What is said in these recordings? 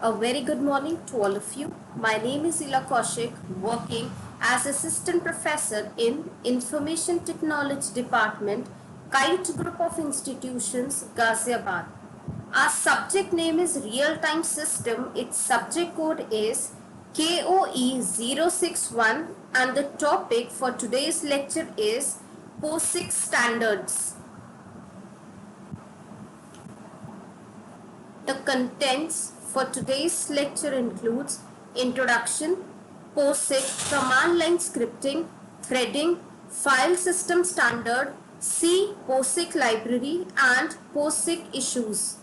A very good morning to all of you. My name is Ila Kaushik, working as Assistant Professor in Information Technology Department, Kite Group of Institutions, Ghaziabad. Our subject name is Real-Time System. Its subject code is KOE061 and the topic for today's lecture is POSIX Standards. The contents for today's lecture includes introduction, POSIX, command line scripting, threading, file system standard, C POSIX library and POSIX issues.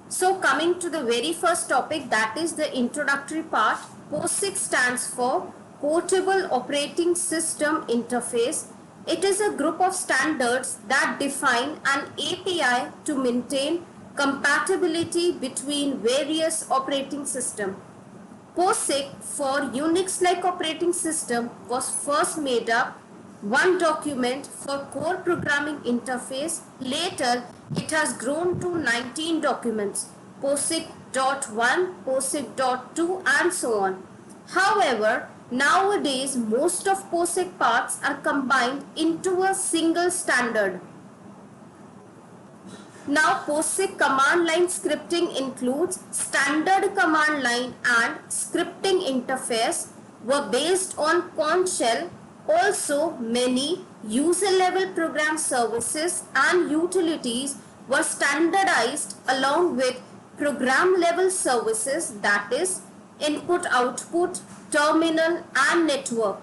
So coming to the very first topic, that is the introductory part. POSIX stands for Portable Operating System Interface. It is a group of standards that define an API to maintain compatibility between various operating systems. POSIX for Unix-like operating system was first made up one document for core programming interface. Later, it has grown to 19 documents, POSIX.1, POSIX.2 and so on. However, nowadays most of POSIX parts are combined into a single standard. Now POSIX command line scripting includes standard command line and scripting interface were based on Conch shell. Also many user level program services and utilities were standardized along with program level services, that is input output, terminal and network.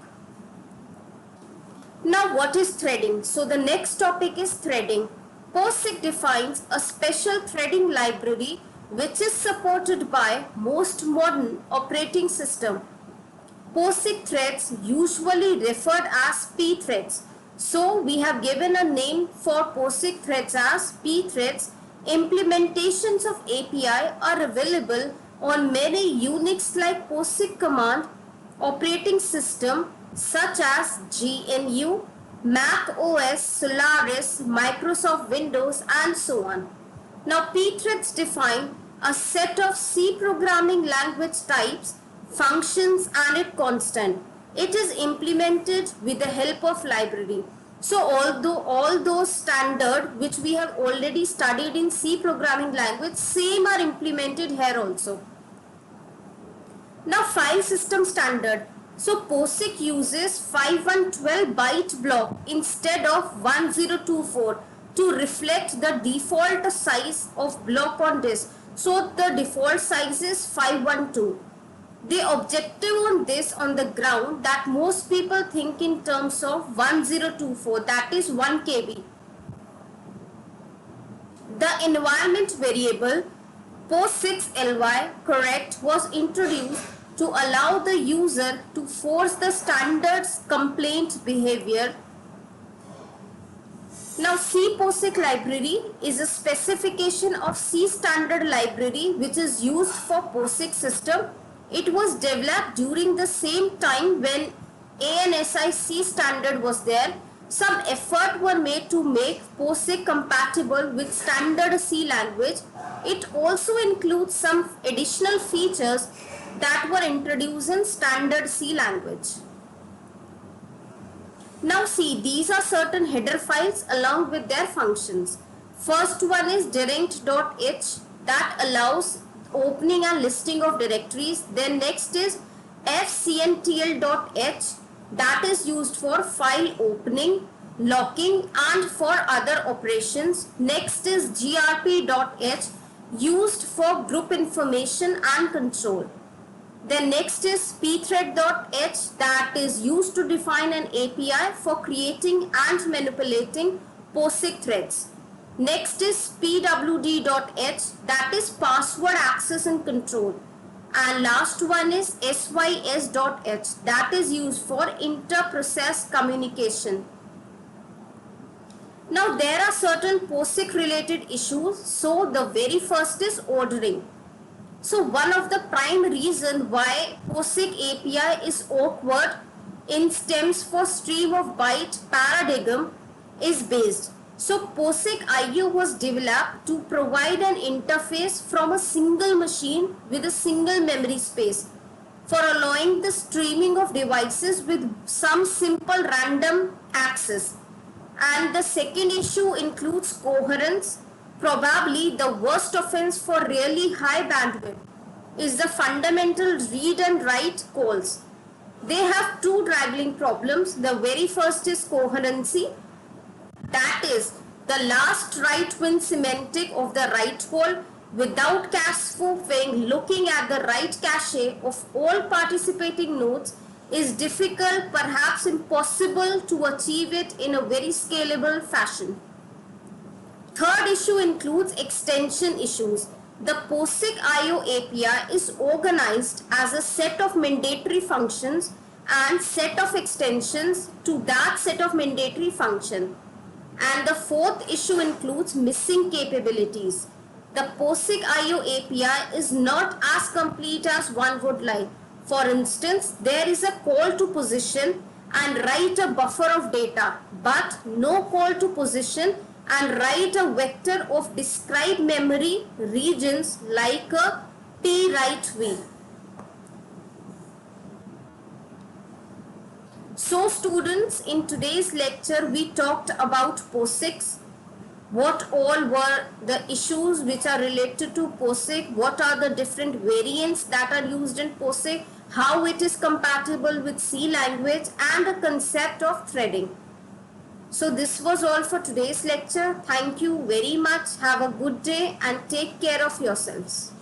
Now what is threading? So the next topic is threading. POSIX defines a special threading library which is supported by most modern operating systems. POSIX threads usually referred as p-threads. So we have given a name for POSIX threads as p-threads. Implementations of API are available on many Unix-like POSIX command operating system such as GNU, Mac OS, Solaris, Microsoft Windows and so on. Now p-threads define a set of C programming language types, functions and its constant. It is implemented with the help of library. So although all those standard which we have already studied in C programming language, same are implemented here also. Now file system standard. So POSIX uses 5112 byte block instead of 1024 to reflect the default size of block on disk. So the default size is 512. The objective on this on the ground that most people think in terms of 1024, that is 1 KB. The environment variable POSIX-ly correct was introduced to allow the user to force the standards complaint behavior. Now C POSIX library is a specification of C standard library which is used for POSIX system. It was developed during the same time when ANSI C standard was there. Some effort were made to make POSIX compatible with standard C language. It also includes some additional features that were introduced in standard C language. Now see, these are certain header files along with their functions. First one is direct.h that allows opening and listing of directories. Then next is fcntl.h that is used for file opening, locking and for other operations. Next is grp.h used for group information and control. Then next is pthread.h that is used to define an API for creating and manipulating POSIX threads. Next is pwd.h that is password access and control. And last one is sys.h that is used for inter-process communication. Now there are certain POSIX related issues. So the very first is ordering. So one of the prime reason why POSIX API is awkward in stems for stream of byte paradigm is based. So POSIX IO was developed to provide an interface from a single machine with a single memory space for allowing the streaming of devices with some simple random access. And the second issue includes coherence. Probably the worst offense for really high bandwidth is the fundamental read and write calls. They have two dragging problems. The very first is coherency. That is, the last write win semantic of the write call without cache spoofing. Looking at the write cache of all participating nodes is difficult, perhaps impossible to achieve it in a very scalable fashion. Third issue includes extension issues. The POSIX IO API is organized as a set of mandatory functions and set of extensions to that set of mandatory function. And the fourth issue includes missing capabilities. The POSIX IO API is not as complete as one would like. For instance, there is a call to position and write a buffer of data, but no call to position and write a vector of described memory regions like a twrite. So students, in today's lecture we talked about POSIX, what all were the issues which are related to POSIX, what are the different variants that are used in POSIX, how it is compatible with C language, and the concept of threading. So this was all for today's lecture. Thank you very much. Have a good day and take care of yourselves.